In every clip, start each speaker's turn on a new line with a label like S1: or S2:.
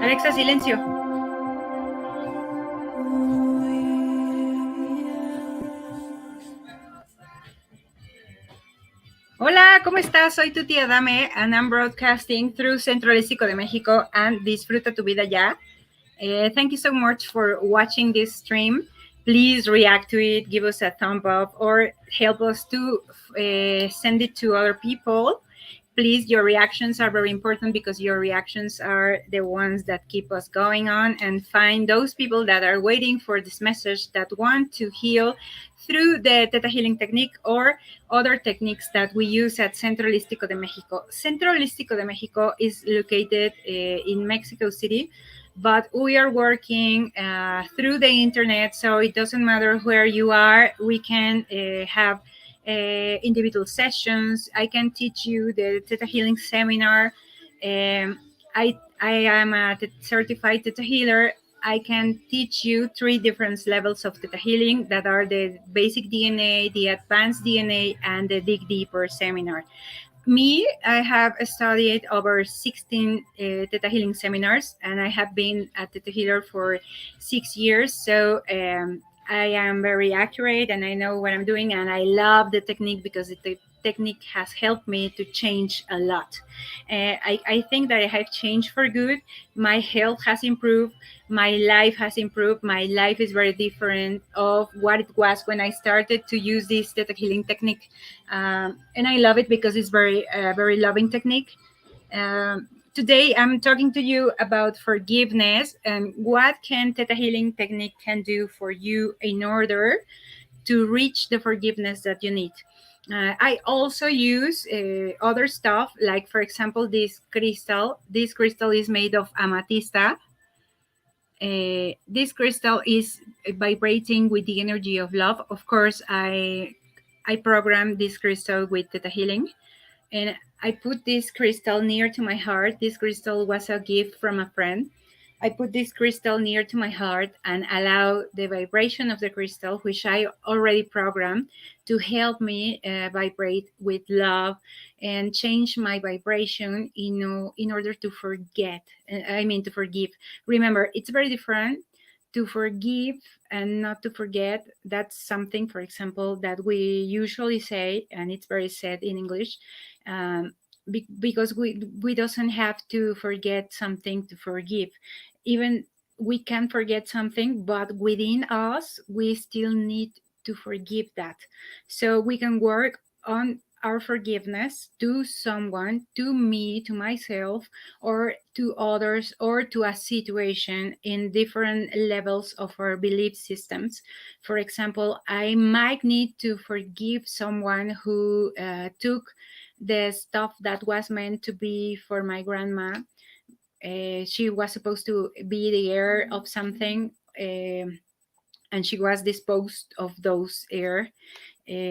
S1: Alexa, silencio. Hola, ¿cómo estás? Soy tu tía Dame and I'm broadcasting through Centro Holístico de Mexico and Disfruta tu vida ya. Thank you so much for watching this stream. Please react to it, give us a thumb up, or help us to send it to other people. Please, your reactions are very important because your reactions are the ones that keep us going on and find those people that are waiting for this message that want to heal through the Theta Healing technique or other techniques that we use at Centro Holístico de Mexico. Centro Holístico de Mexico is located in Mexico City, but we are working through the internet, so it doesn't matter where you are. We can have individual sessions. I can teach you the Theta Healing seminar. I am a certified Theta Healer. I can teach you 3 different levels of Theta Healing that are the basic DNA, the advanced DNA, and the Dig Deeper seminar. Me, I have studied over 16 Theta Healing seminars, and I have been a Theta Healer for 6 years. So I am very accurate and I know what I'm doing, and I love the technique because the technique has helped me to change a lot. I think that I have changed for good. My health has improved. My life has improved. My life is very different of what it was when I started to use this Theta Healing technique. And I love it because it's very loving technique. Today I'm talking to you about forgiveness and what can Theta Healing technique can do for you in order to reach the forgiveness that you need. I also use other stuff, like for example this crystal. This crystal is made of amethysta. This crystal is vibrating with the energy of love. Of course, I programmed this crystal with Theta Healing, and I put this crystal near to my heart. This crystal was a gift from a friend. I put this crystal near to my heart and allow the vibration of the crystal, which I already programmed, to help me vibrate with love and change my vibration, in order to forget. To forgive. Remember, it's very different to forgive and not to forget. That's something, for example, that we usually say, and it's very said in English. Because we doesn't have to forget something to forgive. Even we can forget something, but within us we still need to forgive that, so we can work on our forgiveness to someone, to me, to myself, or to others, or to a situation in different levels of our belief systems. For example, I might need to forgive someone who took the stuff that was meant to be for my grandma. She was supposed to be the heir of something, and she was disposed of those heir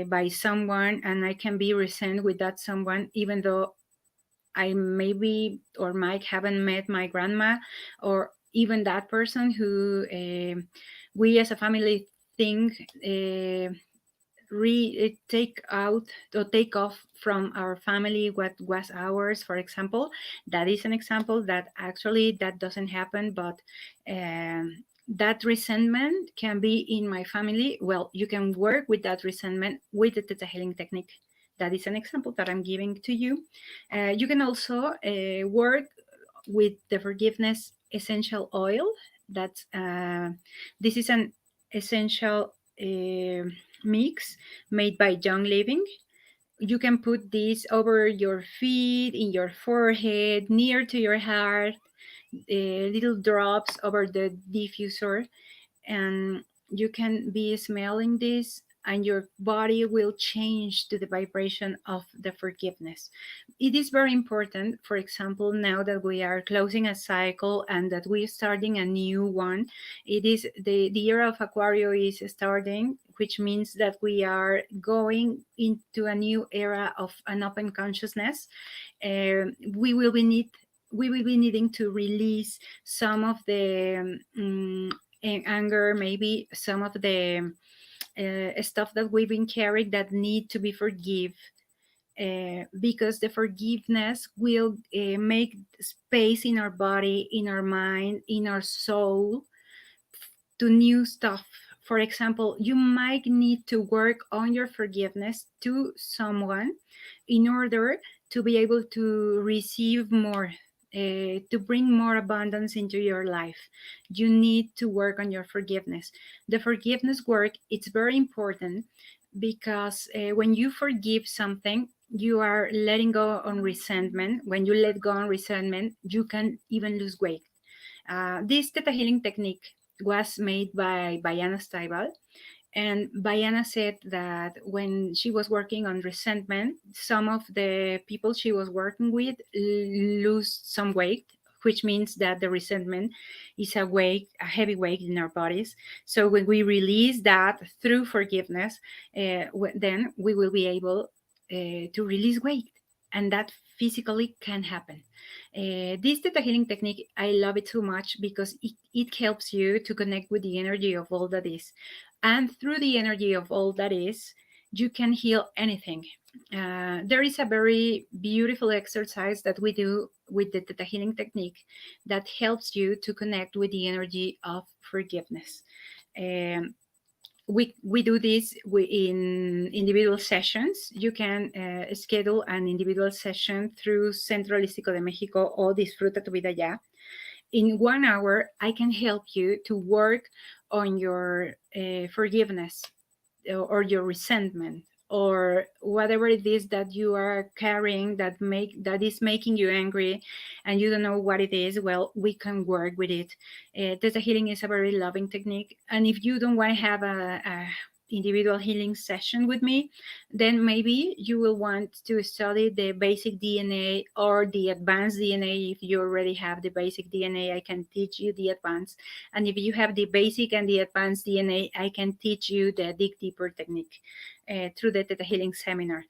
S1: by someone, and I can be resent with that someone, even though I maybe or might haven't met my grandma, or even that person who we as a family think take out or take off from our family what was ours. For example, that is an example that actually that doesn't happen, but that resentment can be in my family. Well, you can work with that resentment with the Theta Healing technique. That is an example that I'm giving to you. You can also work with the forgiveness essential oil. That's this is an essential mix made by Young Living. You can put this over your feet, in your forehead, near to your heart, little drops over the diffuser, and you can be smelling this, and your body will change to the vibration of the forgiveness. It is very important, for example, now that we are closing a cycle and that we're starting a new one. It is the year of Aquarius is starting, which means that we are going into a new era of an open consciousness. We will be needing to release some of the anger, maybe some of the stuff that we've been carrying that need to be forgive. because the forgiveness will make space in our body, in our mind, in our soul to new stuff. For example, you might need to work on your forgiveness to someone in order to be able to receive more, to bring more abundance into your life. You need to work on your forgiveness. The forgiveness work, it's very important because when you forgive something, you are letting go on resentment. When you let go on resentment, you can even lose weight. This Theta Healing technique was made by Bayana Steibel, and Bayana said that when she was working on resentment, some of the people she was working with lose some weight, which means that the resentment is a heavy weight in our bodies. So when we release that through forgiveness, then we will be able to release weight, and that physically can happen. This Theta Healing technique, I love it so much because it helps you to connect with the energy of all that is. And through the energy of all that is, you can heal anything. There is a very beautiful exercise that we do with the Theta Healing technique that helps you to connect with the energy of forgiveness. Um, we do this in individual sessions. You can schedule an individual session through Centro Holístico de Mexico or Disfruta tu Vida Ya. In 1 hour, I can help you to work on your forgiveness or your resentment or whatever it is that you are carrying that is making you angry and you don't know what it is. Well, we can work with it. Theta healing is a very loving technique, and if you don't want to have a individual healing session with me, then maybe you will want to study the basic DNA or the advanced DNA. If you already have the basic DNA, I can teach you the advanced. And if you have the basic and the advanced DNA, I can teach you the dig deeper technique through the Theta Healing seminar.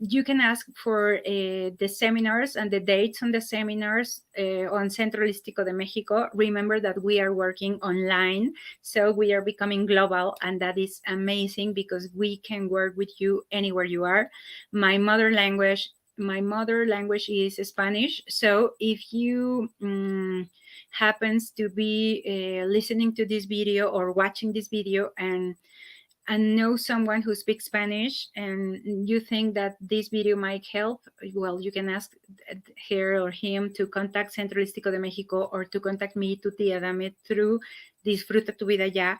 S1: You can ask for the seminars and the dates on the seminars on Centro Holístico de Mexico. Remember that we are working online, so we are becoming global, and that is amazing because we can work with you anywhere you are. My mother language is Spanish, so if you happens to be listening to this video or watching this video and know someone who speaks Spanish and you think that this video might help, well, you can ask her or him to contact Centro Holístico de Mexico or to contact me, Tuti Adame, through Disfruta tu Vida Ya.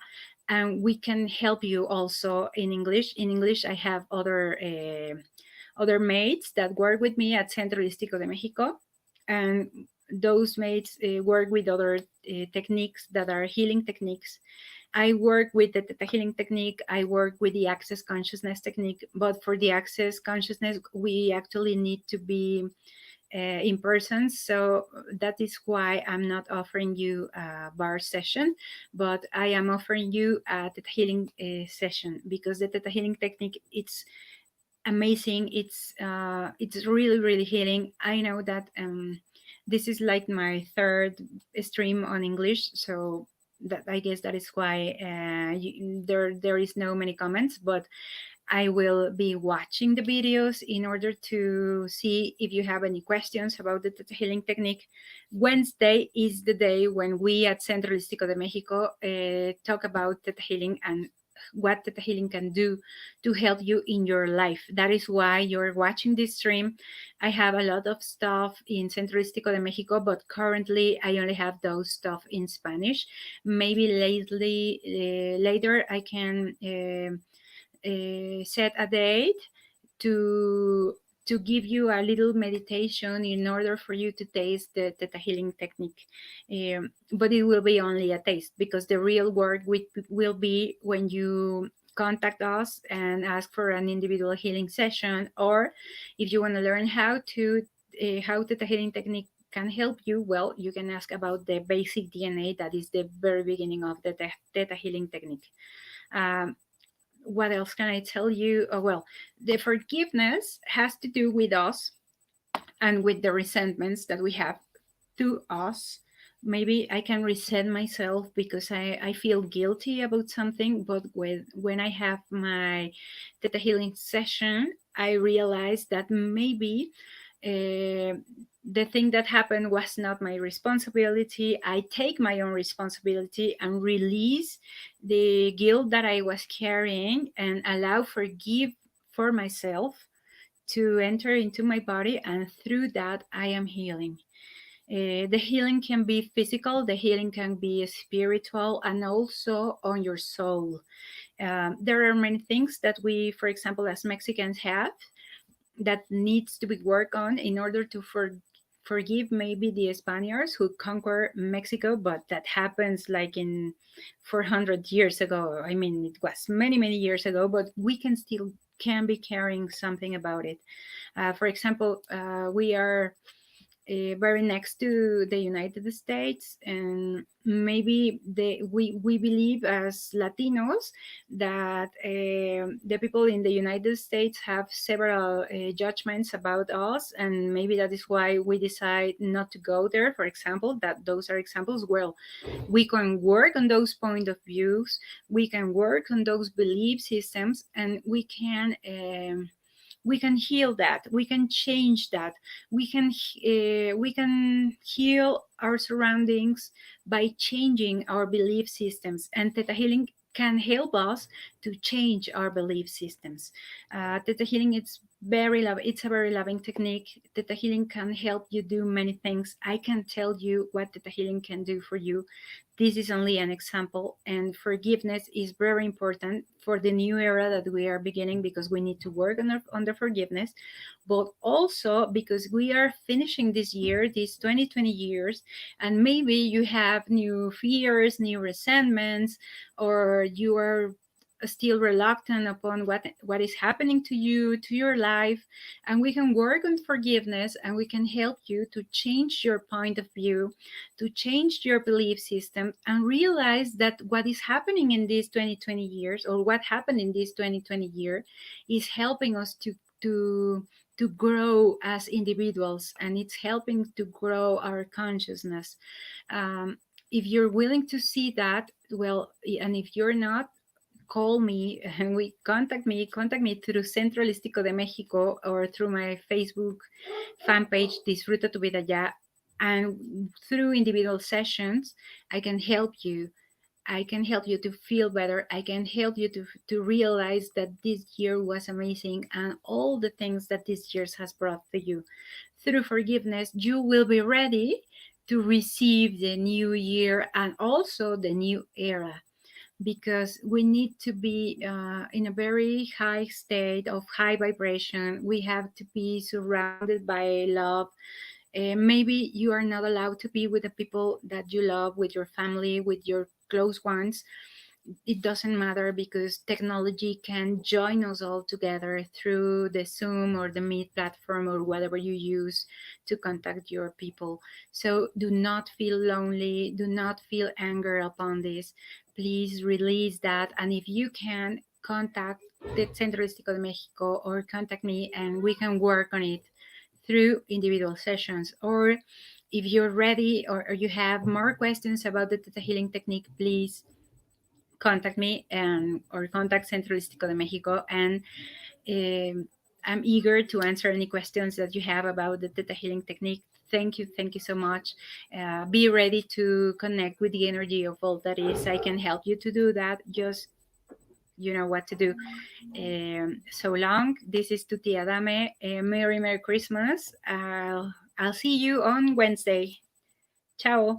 S1: And we can help you also in English. In English, I have other mates that work with me at Centro Holístico de Mexico. And those mates work with other techniques that are healing techniques. I work with the Theta Healing technique. I work with the Access Consciousness technique. But for the Access Consciousness, we actually need to be in person. So that is why I'm not offering you a bar session, but I am offering you a Theta Healing session because the Theta Healing technique, it's amazing. It's really healing. I know that this is like my third stream on English, so that I guess that is why there is no many comments, but I will be watching the videos in order to see if you have any questions about the Theta Healing technique. Wednesday is the day when we at Centro Holístico de Mexico talk about Theta Healing and what Theta Healing can do to help you in your life. That is why you're watching this stream. I have a lot of stuff in Centro Holístico de Mexico, but currently I only have those stuff in Spanish. Maybe later I can set a date to give you a little meditation in order for you to taste the Theta Healing technique. But it will be only a taste because the real work will be when you contact us and ask for an individual healing session, or if you want to learn how Theta Healing technique can help you, well, you can ask about the basic DNA. That is the very beginning of the Theta Healing technique. What else can I tell you? Well, the forgiveness has to do with us and with the resentments that we have to us. Maybe I can resent myself because I feel guilty about something, but when I have my Theta Healing session, I realized that maybe the thing that happened was not my responsibility. I take my own responsibility and release the guilt that I was carrying and allow forgive for myself to enter into my body, and through that I am healing. The healing can be physical, the healing can be spiritual, and also on your soul. There are many things that we, for example, as Mexicans have that needs to be worked on in order to forgive maybe the Spaniards who conquer Mexico, but that happens like in 400 years ago. I mean, it was many, many years ago, but we can still can be carrying something about it. For example, we are very next to the United States, and maybe we believe as Latinos that the people in the United States have several judgments about us, and maybe that is why we decide not to go there. For example, that those are examples. Well, we can work on those point of views, we can work on those belief systems, and we can heal that, we can change that, we can heal our surroundings by changing our belief systems, and theta healing can help us to change our belief systems. Theta healing, it's a very loving technique. Theta healing can help you do many things. I can tell you what theta healing can do for you. This is only an example, and forgiveness is very important for the new era that we are beginning, because we need to work on the forgiveness, but also because we are finishing this year, this 2020 years, and maybe you have new fears, new resentments, or you are still reluctant upon what is happening to you, to your life, and we can work on forgiveness, and we can help you to change your point of view, to change your belief system, and realize that what is happening in these 2020 years, or what happened in this 2020 year, is helping us to grow as individuals, and it's helping to grow our consciousness. If you're willing to see that, well, and if you're not, call me and we contact me through Centralístico de Mexico, or through my Facebook fan page Disfruta tu vida ya, and through individual sessions I can help you. I can help you to feel better. I can help you to realize that this year was amazing, and all the things that this year has brought to you. Through forgiveness, you will be ready to receive the new year and also the new era, because we need to be in a very high state of high vibration. We have to be surrounded by love. Maybe you are not allowed to be with the people that you love, with your family, with your close ones. It doesn't matter, because technology can join us all together through the Zoom or the Meet platform or whatever you use to contact your people. So do not feel lonely, do not feel anger upon this. Please release that, and if you can, contact the Centro Holístico de Mexico or contact me, and we can work on it through individual sessions. Or if you're ready, or you have more questions about the Theta Healing technique, please contact me, and or contact Centro Holístico de Mexico, and I'm eager to answer any questions that you have about the Theta Healing technique. Thank you so much. Be ready to connect with the energy of all that is. I can help you to do that. Just you know what to do. So long. This is Tuti Adame. Merry Christmas. I'll see you on Wednesday. Ciao.